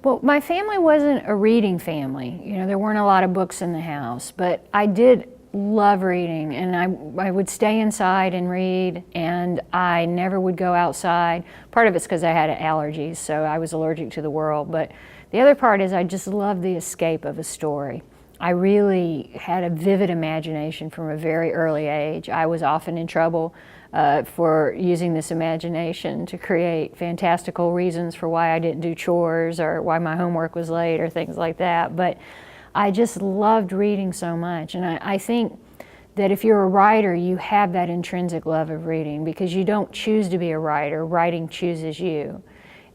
Well, my family wasn't a reading family. You know, there weren't a lot of books in the house, but I did love reading, and I would stay inside and read, and I never would go outside. Part of it's because I had allergies, so I was allergic to the world, but the other part is I just loved the escape of a story. I really had a vivid imagination from a very early age. I was often in trouble for using this imagination to create fantastical reasons for why I didn't do chores or why my homework was late or things like that. But I just loved reading so much, and I think that if you're a writer, you have that intrinsic love of reading because you don't choose to be a writer, writing chooses you.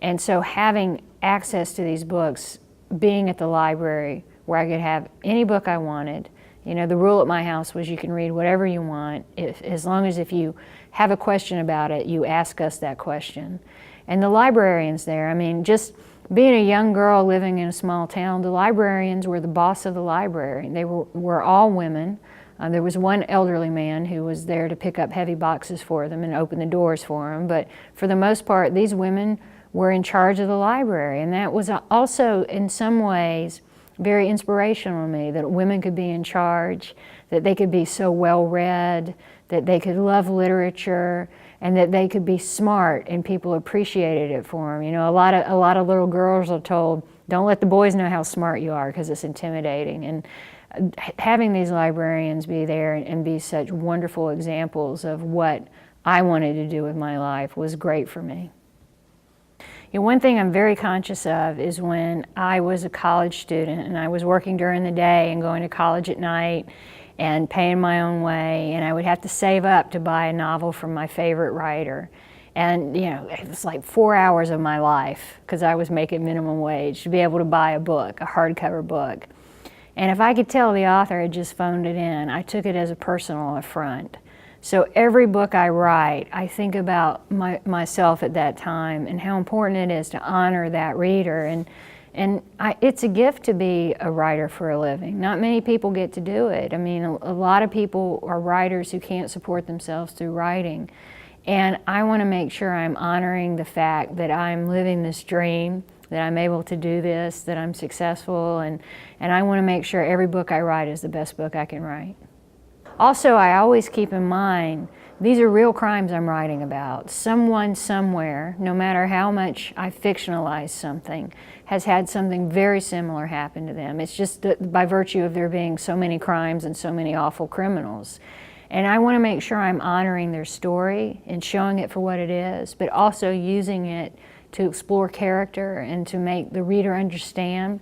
And so having access to these books, being at the library where I could have any book I wanted. You know, the rule at my house was you can read whatever you want, as long as if you have a question about it, you ask us that question. And the librarians there, I mean, just being a young girl living in a small town, the librarians were the boss of the library. They were all women. There was one elderly man who was there to pick up heavy boxes for them and open the doors for them, but for the most part, these women were in charge of the library, and that was also, in some ways, very inspirational to me, that women could be in charge, that they could be so well read, that they could love literature, and that they could be smart, and people appreciated it for them. You know, a lot of little girls are told, don't let the boys know how smart you are because it's intimidating. And having these librarians be there and be such wonderful examples of what I wanted to do with my life was great for me. You know, one thing I'm very conscious of is when I was a college student and I was working during the day and going to college at night and paying my own way, and I would have to save up to buy a novel from my favorite writer. And you know, it was like 4 hours of my life, because I was making minimum wage, to be able to buy a book, a hardcover book. And if I could tell the author had just phoned it in, I took it as a personal affront. So every book I write, I think about myself at that time and how important it is to honor that reader. It's a gift to be a writer for a living. Not many people get to do it. I mean, a lot of people are writers who can't support themselves through writing. And I want to make sure I'm honoring the fact that I'm living this dream, that I'm able to do this, that I'm successful, and I want to make sure every book I write is the best book I can write. Also, I always keep in mind, these are real crimes I'm writing about. Someone somewhere, no matter how much I fictionalize something, has had something very similar happen to them. It's just by virtue of there being so many crimes and so many awful criminals. And I want to make sure I'm honoring their story and showing it for what it is, but also using it to explore character and to make the reader understand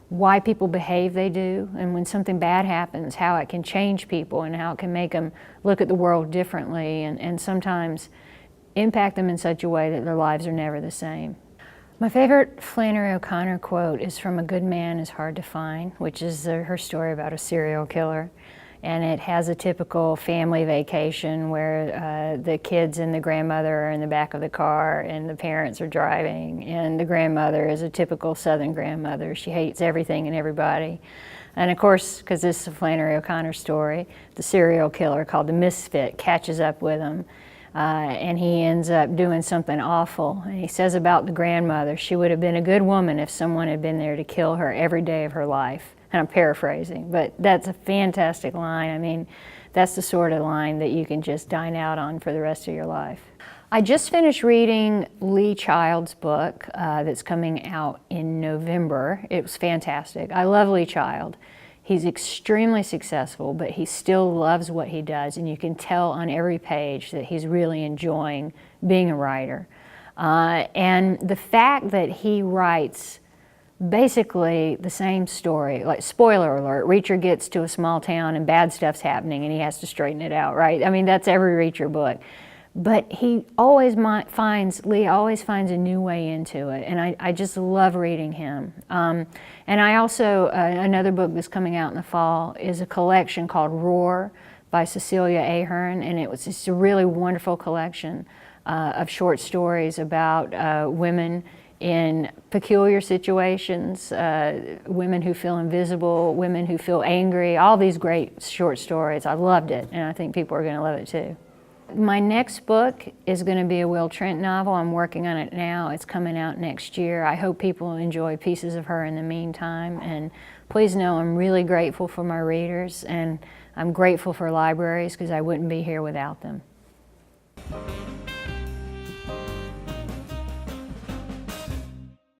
why people behave they do, and when something bad happens, how it can change people and how it can make them look at the world differently and sometimes impact them in such a way that their lives are never the same. My favorite Flannery O'Connor quote is from A Good Man is Hard to Find, which is her story about a serial killer. And it has a typical family vacation where the kids and the grandmother are in the back of the car and the parents are driving, and the grandmother is a typical Southern grandmother. She hates everything and everybody. And of course, because this is a Flannery O'Connor story, the serial killer called the Misfit catches up with him, and he ends up doing something awful. And he says about the grandmother, she would have been a good woman if someone had been there to kill her every day of her life. And I'm paraphrasing, but that's a fantastic line. I mean, that's the sort of line that you can just dine out on for the rest of your life. I just finished reading Lee Child's book that's coming out in November. It was fantastic. I love Lee Child. He's extremely successful, but he still loves what he does, and you can tell on every page that he's really enjoying being a writer. And the fact that he writes basically the same story, like spoiler alert, Reacher gets to a small town and bad stuff's happening and he has to straighten it out, right? I mean, that's every Reacher book. But he always Lee always finds a new way into it, and I just love reading him. And I also, another book that's coming out in the fall is a collection called Roar by Cecilia Ahern, and it's a really wonderful collection of short stories about women in peculiar situations, women who feel invisible, women who feel angry, all these great short stories. I loved it, and I think people are going to love it too. My next book is going to be a Will Trent novel. I'm working on it now. It's coming out next year. I hope people enjoy pieces of her in the meantime. And please know I'm really grateful for my readers, and I'm grateful for libraries because I wouldn't be here without them.